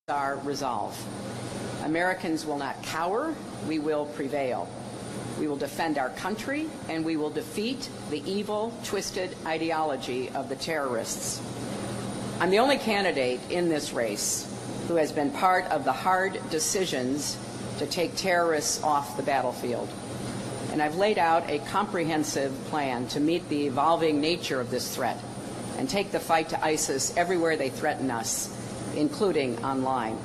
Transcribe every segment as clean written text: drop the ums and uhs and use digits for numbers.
our resolve. Americans will not cower, we will prevail. We will defend our country, and we will defeat the evil, twisted ideology of the terrorists. I'm the only candidate in this race who has been part of the hard decisions to take terrorists off the battlefield. And I've laid out a comprehensive plan to meet the evolving nature of this threat and take the fight to ISIS everywhere they threaten us, including online.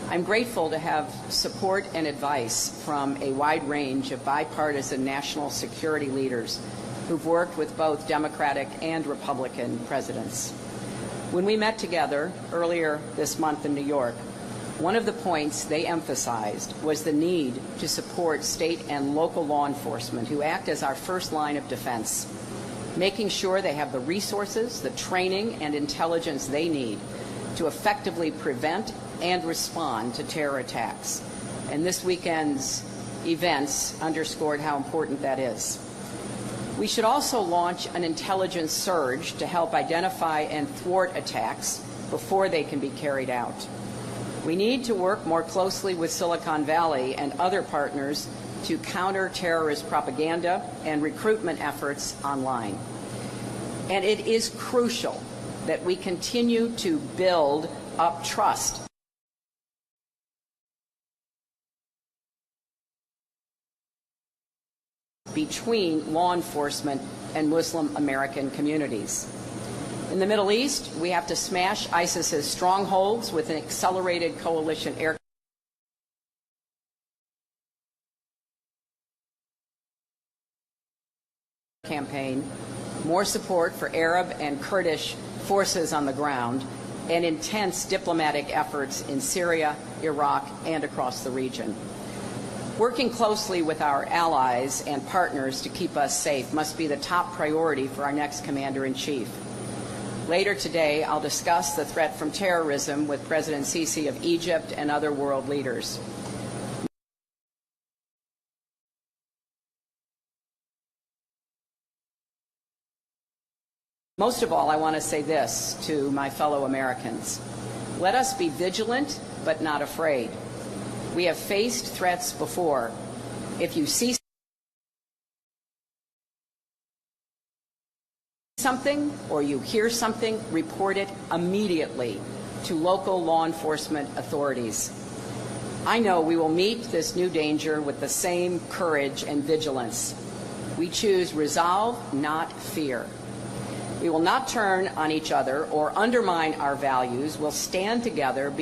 I'm grateful to have support and advice from a wide range of bipartisan national security leaders who've worked with both Democratic and Republican presidents. When we met together earlier this month in New York, one of the points they emphasized was the need to support state and local law enforcement who act as our first line of defense, making sure they have the resources, the training, and intelligence they need to effectively prevent and respond to terror attacks. And this weekend's events underscored how important that is. We should also launch an intelligence surge to help identify and thwart attacks before they can be carried out. We need to work more closely with Silicon Valley and other partners to counter terrorist propaganda and recruitment efforts online. And it is crucial that we continue to build up trust between law enforcement and Muslim American communities. In the Middle East, we have to smash ISIS's strongholds with an accelerated coalition air campaign, more support for Arab and Kurdish forces on the ground, and intense diplomatic efforts in Syria, Iraq, and across the region. Working closely with our allies and partners to keep us safe must be the top priority for our next Commander-in-Chief. Later today, I'll discuss the threat from terrorism with President Sisi of Egypt and other world leaders. Most of all, I want to say this to my fellow Americans. Let us be vigilant, but not afraid. We have faced threats before. If you see something or you hear something, report it immediately to local law enforcement authorities. I know we will meet this new danger with the same courage and vigilance. We choose resolve, not fear. We will not turn on each other or undermine our values. We'll stand together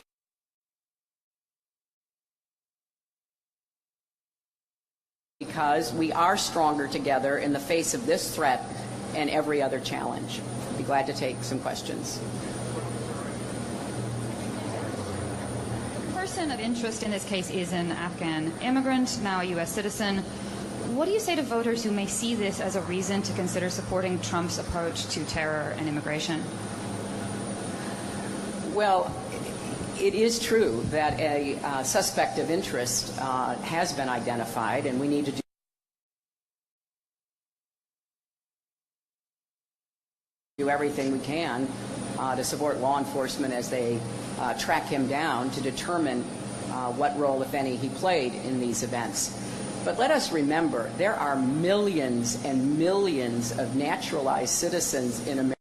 because we are stronger together in the face of this threat and every other challenge. I'd be glad to take some questions. The person of interest in this case is an Afghan immigrant, now a U.S. citizen. What do you say to voters who may see this as a reason to consider supporting Trump's approach to terror and immigration? Well, it is true that a suspect of interest has been identified, and we need to do everything we can to support law enforcement as they track him down to determine what role, if any, he played in these events. But let us remember, there are millions and millions of naturalized citizens in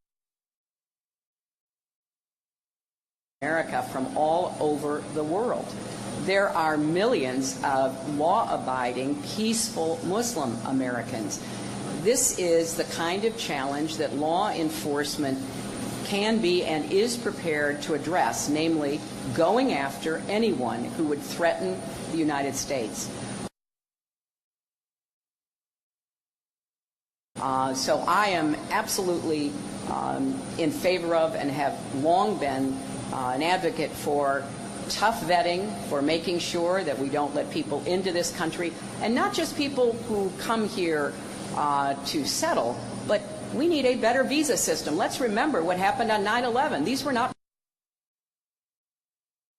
America from all over the world. There are millions of law-abiding, peaceful Muslim Americans. This is the kind of challenge that law enforcement can be and is prepared to address, namely going after anyone who would threaten the United States. So I am absolutely in favor of and have long been an advocate for tough vetting, for making sure that we don't let people into this country, and not just people who come here to settle, but we need a better visa system. Let's remember what happened on 9/11. These were not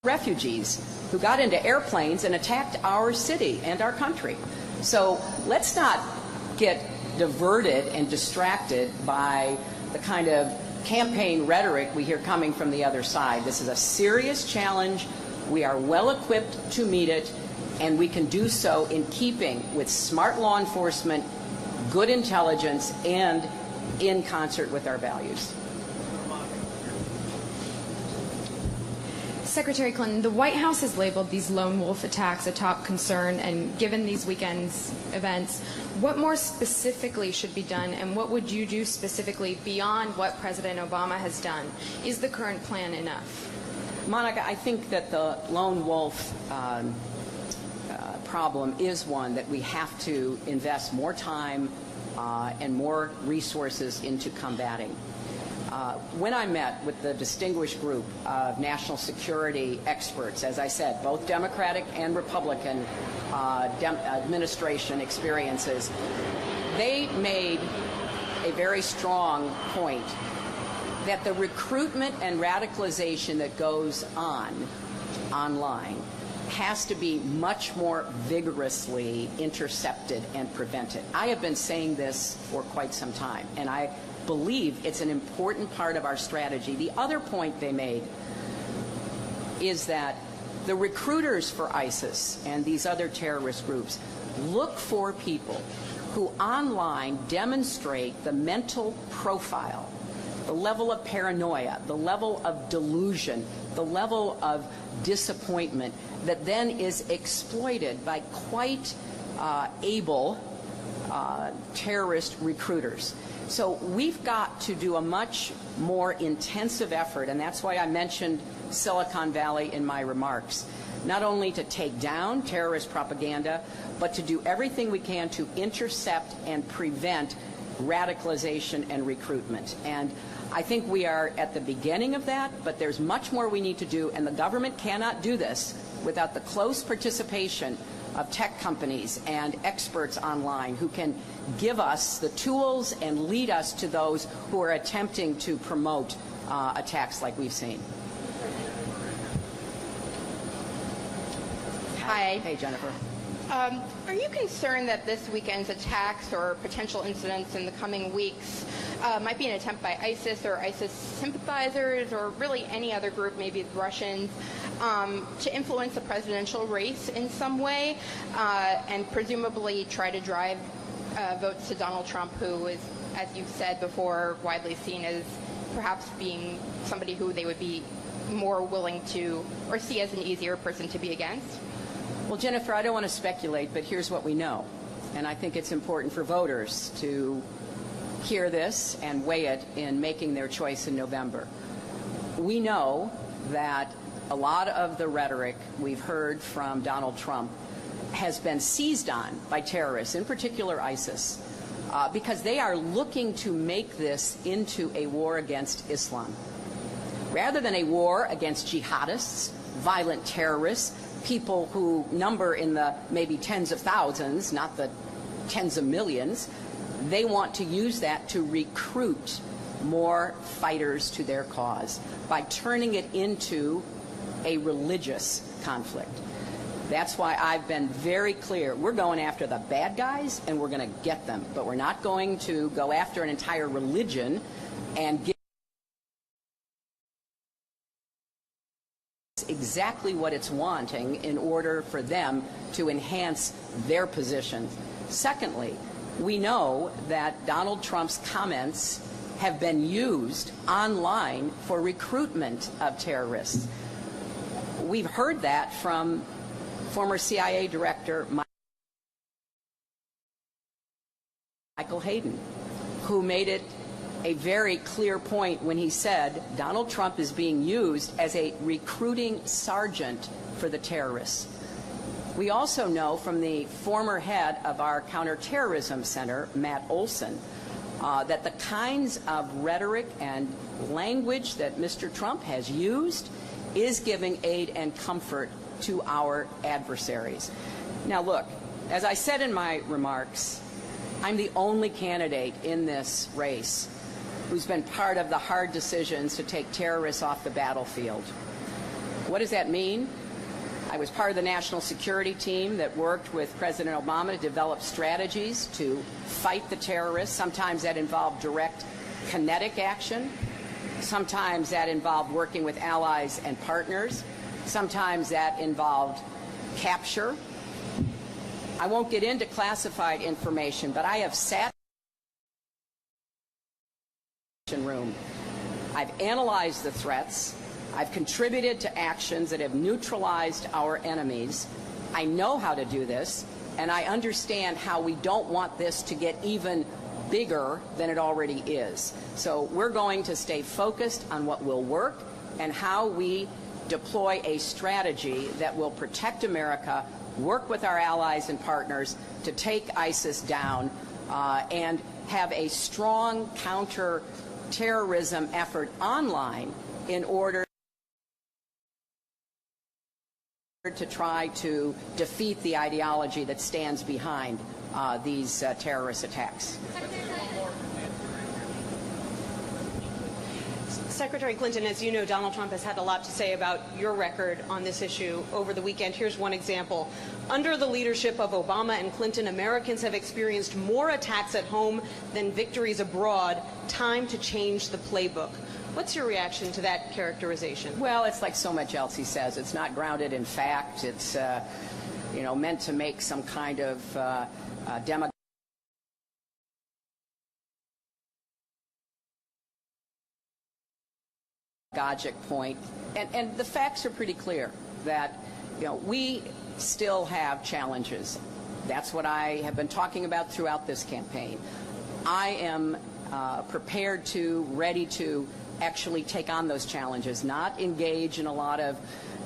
refugees who got into airplanes and attacked our city and our country. So let's not get diverted and distracted by the kind of campaign rhetoric we hear coming from the other side. This is a serious challenge. We are well equipped to meet it, and we can do so in keeping with smart law enforcement, good intelligence, and in concert with our values. Secretary Clinton, the White House has labeled these lone wolf attacks a top concern, and given these weekend's events, what more specifically should be done, and what would you do specifically beyond what President Obama has done? Is the current plan enough? Monica, I think that the lone wolf problem is one that we have to invest more time and more resources into combating. When I met with the distinguished group of national security experts, as I said, both Democratic and Republican administration experiences, they made a very strong point that the recruitment and radicalization that goes on online has to be much more vigorously intercepted and prevented. I have been saying this for quite some time, and I believe it's an important part of our strategy. The other point they made is that the recruiters for ISIS and these other terrorist groups look for people who online demonstrate the mental profile, the level of paranoia, the level of delusion, the level of disappointment that then is exploited by quite able terrorist recruiters. So we've got to do a much more intensive effort, and that's why I mentioned Silicon Valley in my remarks, not only to take down terrorist propaganda, but to do everything we can to intercept and prevent radicalization and recruitment. And I think we are at the beginning of that, but there's much more we need to do, and the government cannot do this without the close participation of tech companies and experts online who can give us the tools and lead us to those who are attempting to promote attacks like we've seen. Hi. Hey, Jennifer. Are you concerned that this weekend's attacks or potential incidents in the coming weeks might be an attempt by ISIS or ISIS sympathizers or really any other group, maybe the Russians, to influence the presidential race in some way and presumably try to drive votes to Donald Trump, who is, as you've said before, widely seen as perhaps being somebody who they would be more willing to or see as an easier person to be against? Well, Jennifer, I don't want to speculate, but here's what we know. And I think it's important for voters to hear this and weigh it in making their choice in November. We know that a lot of the rhetoric we've heard from Donald Trump has been seized on by terrorists, in particular ISIS, because they are looking to make this into a war against Islam. Rather than a war against jihadists, violent terrorists, people who number in the maybe tens of thousands, not the tens of millions, they want to use that to recruit more fighters to their cause by turning it into a religious conflict. That's why I've been very clear. We're going after the bad guys, and we're going to get them. But we're not going to go after an entire religion and give exactly what it's wanting in order for them to enhance their position. Secondly, we know that Donald Trump's comments have been used online for recruitment of terrorists. We've heard that from former CIA Director Michael Hayden, who made it a very clear point when he said Donald Trump is being used as a recruiting sergeant for the terrorists. We also know from the former head of our counterterrorism center, Matt Olson, that the kinds of rhetoric and language that Mr. Trump has used is giving aid and comfort to our adversaries. Now look, as I said in my remarks, I'm the only candidate in this race who's been part of the hard decisions to take terrorists off the battlefield. What does that mean? I was part of the national security team that worked with President Obama to develop strategies to fight the terrorists. Sometimes that involved direct kinetic action. Sometimes that involved working with allies and partners. Sometimes that involved capture. I won't get into classified information, but I have sat in the room. I've analyzed the threats. I've contributed to actions that have neutralized our enemies. I know how to do this, and I understand how we don't want this to get even bigger than it already is. So we're going to stay focused on what will work and how we deploy a strategy that will protect America, work with our allies and partners to take ISIS down, and have a strong counter-terrorism effort online in order to try to defeat the ideology that stands behind these terrorist attacks. Secretary Clinton, as you know, Donald Trump has had a lot to say about your record on this issue over the weekend. Here's one example. Under the leadership of Obama and Clinton, Americans have experienced more attacks at home than victories abroad. Time to change the playbook. What's your reaction to that characterization? Well, it's like so much else he says. It's not grounded in fact. It's meant to make some kind of demagogic point. And the facts are pretty clear that we still have challenges. That's what I have been talking about throughout this campaign. I am prepared to, ready to actually take on those challenges, not engage in a lot of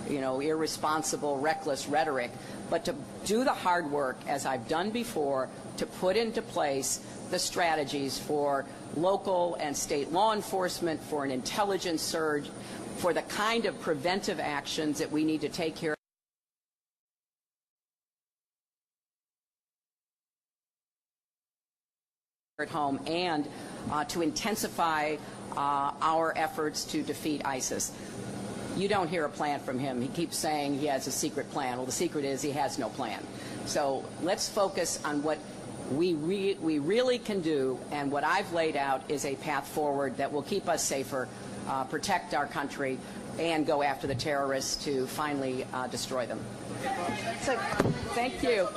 irresponsible, reckless rhetoric, but to do the hard work, as I've done before, to put into place the strategies for local and state law enforcement, for an intelligence surge, for the kind of preventive actions that we need to take here at home, and to intensify our efforts to defeat ISIS. You don't hear a plan from him. He keeps saying he has a secret plan. Well, the secret is he has no plan. So let's focus on what we really can do, and what I've laid out is a path forward that will keep us safer, protect our country, and go after the terrorists to finally destroy them. So, thank you.